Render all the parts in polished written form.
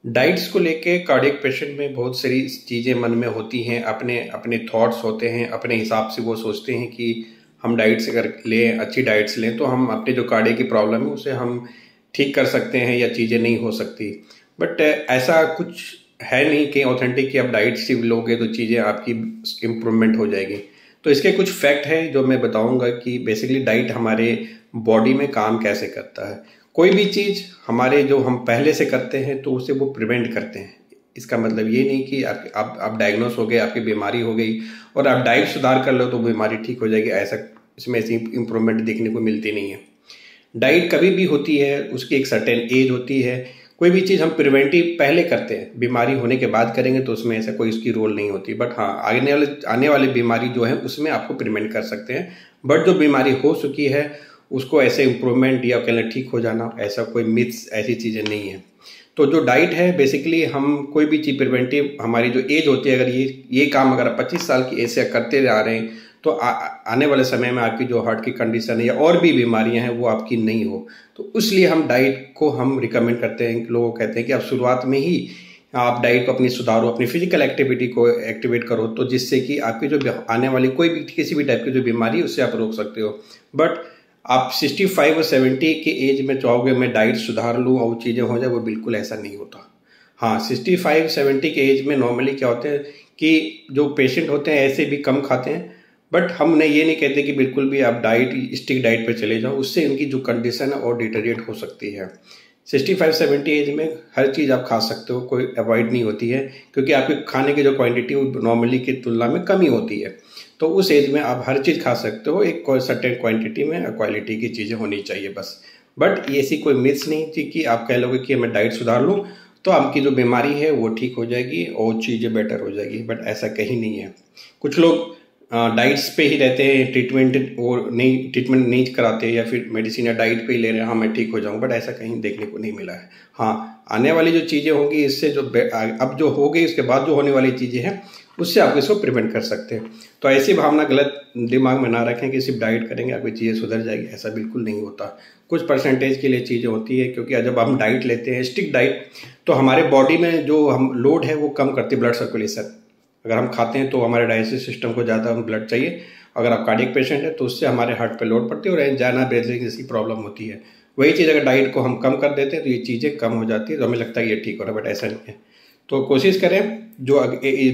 Diets को लेके cardiac patient में बहुत सारी चीज़ें मन में होती हैं, अपने अपने थॉट्स होते हैं, अपने हिसाब से वो सोचते हैं कि हम डाइट्स अगर लें, अच्छी डाइट्स लें तो हम अपने जो कार्डियक की प्रॉब्लम है उसे हम ठीक कर सकते हैं या चीज़ें नहीं हो सकती। बट ऐसा कुछ है नहीं कि ऑथेंटिक कि आप डाइट सिर्फ लोगे तो चीज़ें आपकी इम्प्रूवमेंट हो जाएगी। तो इसके कुछ फैक्ट है जो मैं बताऊंगा कि बेसिकली डाइट हमारे बॉडी में काम कैसे करता है। कोई भी चीज़ हमारे जो हम पहले से करते हैं तो उसे वो प्रिवेंट करते हैं। इसका मतलब ये नहीं कि आप डायग्नोस हो गए, आपकी बीमारी हो गई और आप डाइट सुधार कर लो तो बीमारी ठीक हो जाएगी, ऐसा इसमें ऐसी इंप्रूवमेंट देखने को मिलती नहीं है। डाइट कभी भी होती है, उसकी एक सर्टेन एज होती है। कोई भी चीज़ हम प्रिवेंटिव पहले करते हैं, बीमारी होने के बाद करेंगे तो उसमें ऐसा कोई उसकी रोल नहीं होती। बट हाँ, आने वाली बीमारी जो है उसमें आपको प्रिवेंट कर सकते हैं। बट जो बीमारी हो चुकी है उसको ऐसे इम्प्रूवमेंट या कहना ठीक हो जाना, ऐसा कोई मिथ्स, ऐसी चीज़ें नहीं है। तो जो डाइट है बेसिकली हम कोई भी चीज़ प्रिवेंटिव, हमारी जो एज होती है, अगर ये काम अगर आप 25 साल की एज से करते आ रहे हैं तो आने वाले समय में आपकी जो हार्ट की कंडीशन है या और भी बीमारियां हैं वो आपकी नहीं हो। तो इसलिए हम डाइट को हम रिकमेंड करते हैं, लोगों को कहते हैं कि आप शुरुआत में ही आप डाइट को अपनी सुधारो, अपनी फिजिकल एक्टिविटी को एक्टिवेट करो, तो जिससे कि आपकी जो आने वाली कोई भी किसी भी टाइप की जो बीमारी है उससे आप रोक सकते हो। बट आप 65 और 70 की एज में चाहोगे मैं डाइट सुधार लूँ और चीज़ें हो जाए, वो बिल्कुल ऐसा नहीं होता। हाँ, 65-70 के एज में नॉर्मली क्या होता है कि जो पेशेंट होते हैं ऐसे भी कम खाते हैं। बट हम उन्हें ये नहीं कहते कि बिल्कुल भी आप डाइट स्टिक डाइट पे चले जाओ, उससे इनकी जो कंडीशन है और डिटेरिएट हो सकती है। 65-70 एज में हर चीज़ आप खा सकते हो, कोई अवॉइड नहीं होती है, क्योंकि आपके खाने की जो क्वांटिटी नॉर्मली की तुलना में कमी होती है। तो उस एज में आप हर चीज़ खा सकते हो, एक सर्टेन क्वांटिटी में क्वालिटी की चीज़ें होनी चाहिए बस। बट ऐसी कोई मिथ्स नहीं थी कि आप कह लोगे कि मैं डाइट सुधार लूँ तो आपकी जो बीमारी है वो ठीक हो जाएगी और चीज़ें बेटर हो जाएगी। बट ऐसा कहीं नहीं है। कुछ लोग डाइट्स पे ही रहते हैं, ट्रीटमेंट नहीं कराते या फिर मेडिसिन या डाइट पे ही ले रहे हैं, हाँ मैं ठीक हो जाऊँ, बट ऐसा कहीं देखने को नहीं मिला है। हाँ, आने वाली जो चीज़ें होंगी इससे जो अब जो हो गई उसके बाद जो होने वाली चीज़ें हैं उससे आप इसको प्रिवेंट कर सकते हैं। तो ऐसी भावना गलत दिमाग में ना रखें कि सिर्फ डाइट करेंगे आपकी चीज़ें सुधर जाएगी, ऐसा बिल्कुल नहीं होता। कुछ परसेंटेज के लिए चीज़ें होती है, क्योंकि जब हम डाइट लेते हैं स्टिक डाइट तो हमारे बॉडी में जो हम लोड है वो कम करती है, ब्लड सर्कुलेशन। अगर हम खाते हैं तो हमारे डाइजेस्टिव सिस्टम को ज़्यादा ब्लड चाहिए। अगर आप कार्डियक पेशेंट है तो उससे हमारे हार्ट पे लोड पड़ती है और एंजाइना ब्रेथिंग जैसी प्रॉब्लम होती है। वही चीज़ अगर डाइट को हम कम कर देते हैं तो ये चीज़ें कम हो जाती है, तो हमें लगता है ये ठीक हो रहा है, बट ऐसा नहीं है। तो कोशिश करें जो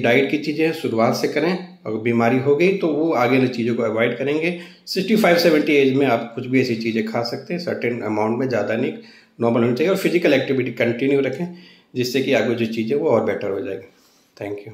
डाइट की चीज़ें हैं शुरुआत से करें, अगर बीमारी हो गई तो वो आगे वाली चीज़ों को अवॉइड करेंगे। 65-70 एज में आप कुछ भी ऐसी चीज़ें खा सकते हैं, सर्टेन अमाउंट में, ज़्यादा नहीं, नॉर्मल होनी चाहिए। और फिजिकल एक्टिविटी कंटिन्यू रखें जिससे कि आगे जो चीज़ें वो और बेटर हो जाएगी। Thank you.